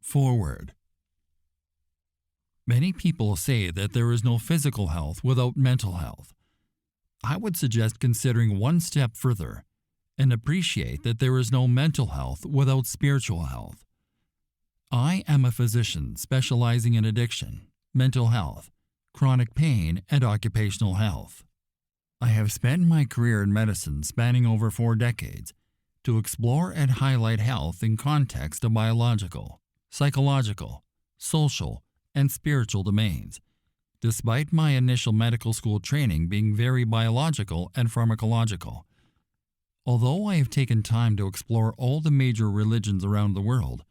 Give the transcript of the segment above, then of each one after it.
Foreword. Many people say that there is no physical health without mental health. I would suggest considering one step further and appreciate that there is no mental health without spiritual health. I am a physician specializing in addiction, mental health, chronic pain, and occupational health. I have spent my career in medicine spanning over 4 decades to explore and highlight health in context of biological, psychological, social, and spiritual domains, despite my initial medical school training being very biological and pharmacological. Although I have taken time to explore all the major religions around the world,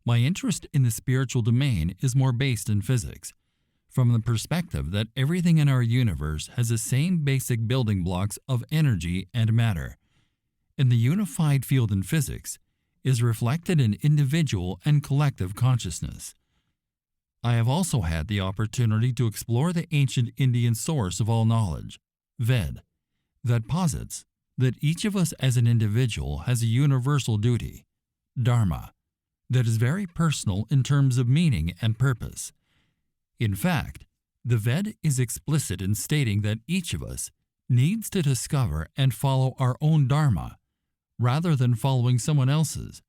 my interest in the spiritual domain is more based in physics, from the perspective that everything in our universe has the same basic building blocks of energy and matter, and the unified field in physics is reflected in individual and collective consciousness. I have also had the opportunity to explore the ancient Indian source of all knowledge, Ved, that posits that each of us as an individual has a universal duty, Dharma, that is very personal in terms of meaning and purpose. In fact, the Ved is explicit in stating that each of us needs to discover and follow our own Dharma rather than following someone else's.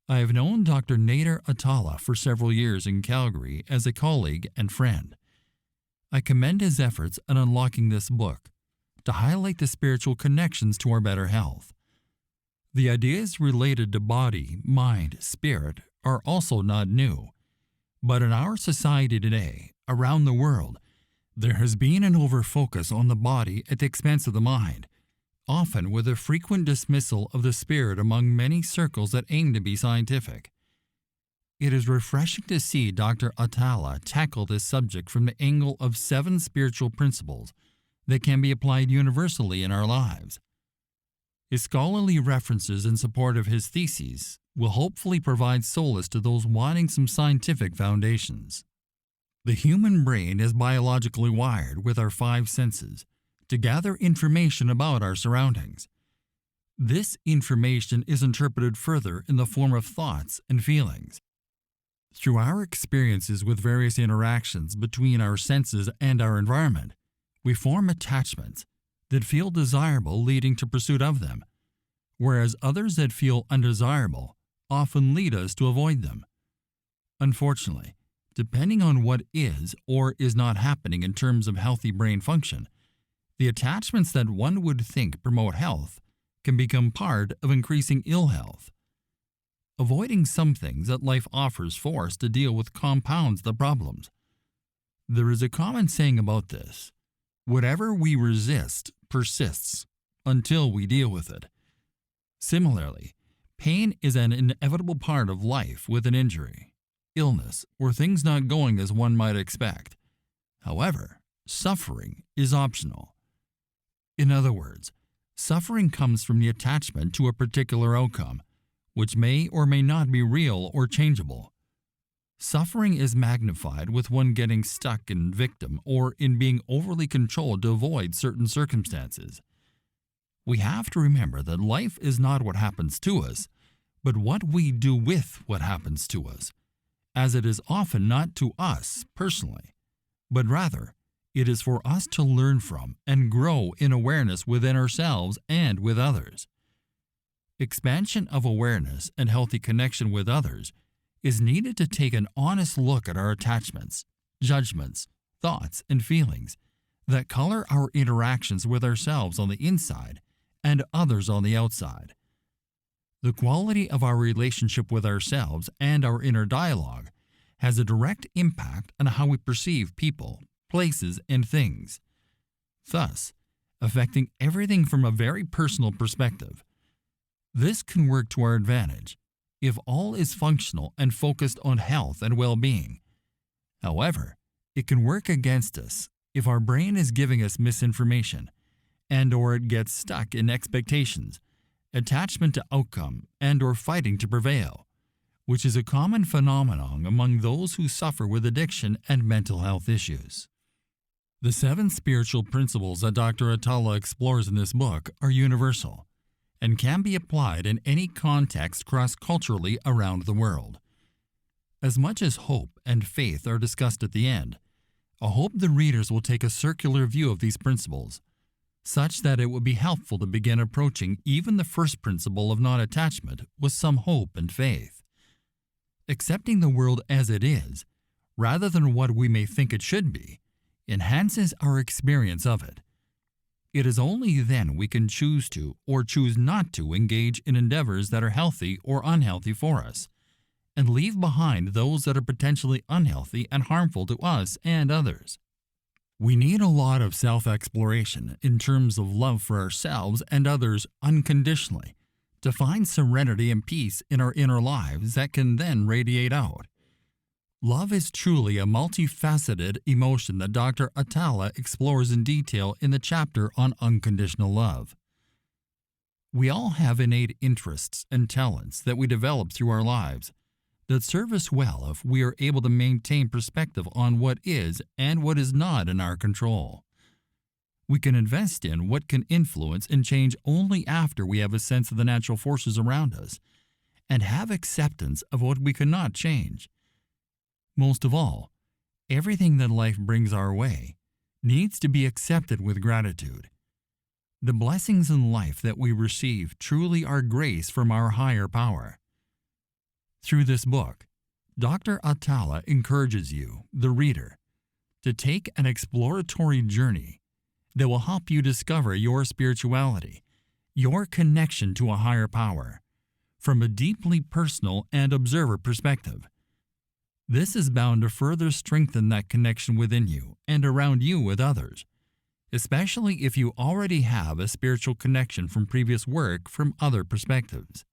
I have known Dr. Nader Atala for several years in Calgary as a colleague and friend. I commend his efforts in unlocking this book to highlight the spiritual connections to our better health. The ideas related to body, mind, spirit are also not new, but in our society today, around the world, there has been an overfocus on the body at the expense of the mind, often with a frequent dismissal of the spirit among many circles that aim to be scientific. It is refreshing to see Dr. Atala tackle this subject from the angle of 7 spiritual principles that can be applied universally in our lives. His scholarly references in support of his theses will hopefully provide solace to those wanting some scientific foundations. The human brain is biologically wired with our 5 senses to gather information about our surroundings. This information is interpreted further in the form of thoughts and feelings. Through our experiences with various interactions between our senses and our environment, we form attachments that feel desirable, leading to pursuit of them, whereas others that feel undesirable often lead us to avoid them. Unfortunately, depending on what is or is not happening in terms of healthy brain function, the attachments that one would think promote health can become part of increasing ill health. Avoiding some things that life offers for us to deal with compounds the problems. There is a common saying about this: whatever we resist persists until we deal with it. Similarly, pain is an inevitable part of life with an injury, illness, or things not going as one might expect. However, suffering is optional. In other words, suffering comes from the attachment to a particular outcome, which may or may not be real or changeable. Suffering is magnified with one getting stuck in victim or in being overly controlled to avoid certain circumstances. We have to remember that life is not what happens to us, but what we do with what happens to us, as it is often not to us personally, but rather it is for us to learn from and grow in awareness within ourselves and with others. Expansion of awareness and healthy connection with others is needed to take an honest look at our attachments, judgments, thoughts, and feelings that color our interactions with ourselves on the inside and others on the outside. The quality of our relationship with ourselves and our inner dialogue has a direct impact on how we perceive people, places, and things, thus affecting everything from a very personal perspective. This can work to our advantage if all is functional and focused on health and well-being. However, it can work against us if our brain is giving us misinformation and/or it gets stuck in expectations, attachment to outcome, and/or fighting to prevail, which is a common phenomenon among those who suffer with addiction and mental health issues. The 7 spiritual principles that Dr. Atala explores in this book are universal and can be applied in any context cross-culturally around the world. As much as hope and faith are discussed at the end, I hope the readers will take a circular view of these principles, such that it would be helpful to begin approaching even the first principle of non-attachment with some hope and faith. Accepting the world as it is, rather than what we may think it should be, enhances our experience of it. It is only then we can choose to or choose not to engage in endeavors that are healthy or unhealthy for us, and leave behind those that are potentially unhealthy and harmful to us and others. We need a lot of self-exploration in terms of love for ourselves and others unconditionally to find serenity and peace in our inner lives that can then radiate out. Love is truly a multifaceted emotion that Dr. Hajela explores in detail in the chapter on unconditional love. We all have innate interests and talents that we develop through our lives that serve us well if we are able to maintain perspective on what is and what is not in our control. We can invest in what can influence and change only after we have a sense of the natural forces around us and have acceptance of what we cannot change. Most of all, everything that life brings our way needs to be accepted with gratitude. The blessings in life that we receive truly are grace from our higher power. Through this book, Dr. Hajela encourages you, the reader, to take an exploratory journey that will help you discover your spirituality, your connection to a higher power, from a deeply personal and observer perspective. This is bound to further strengthen that connection within you and around you with others, especially if you already have a spiritual connection from previous work from other perspectives.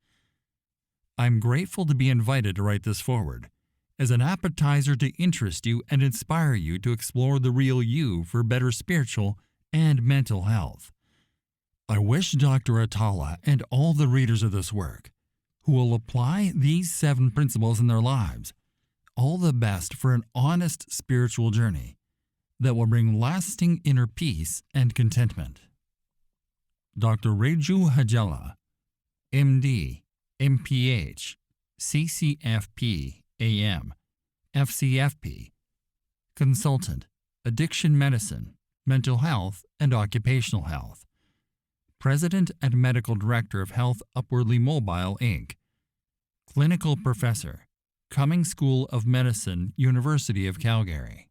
I'm grateful to be invited to write this foreword as an appetizer to interest you and inspire you to explore the real you for better spiritual and mental health. I wish Dr. Hajela and all the readers of this work, who will apply these 7 principles in their lives, all the best for an honest spiritual journey that will bring lasting inner peace and contentment. Dr. Hajela, MD, MPH, CCFP, AM, FCFP, Consultant, Addiction Medicine, Mental Health, and Occupational Health, President and Medical Director of Health Upwardly Mobile, Inc., Clinical Professor, Cummings School of Medicine, University of Calgary.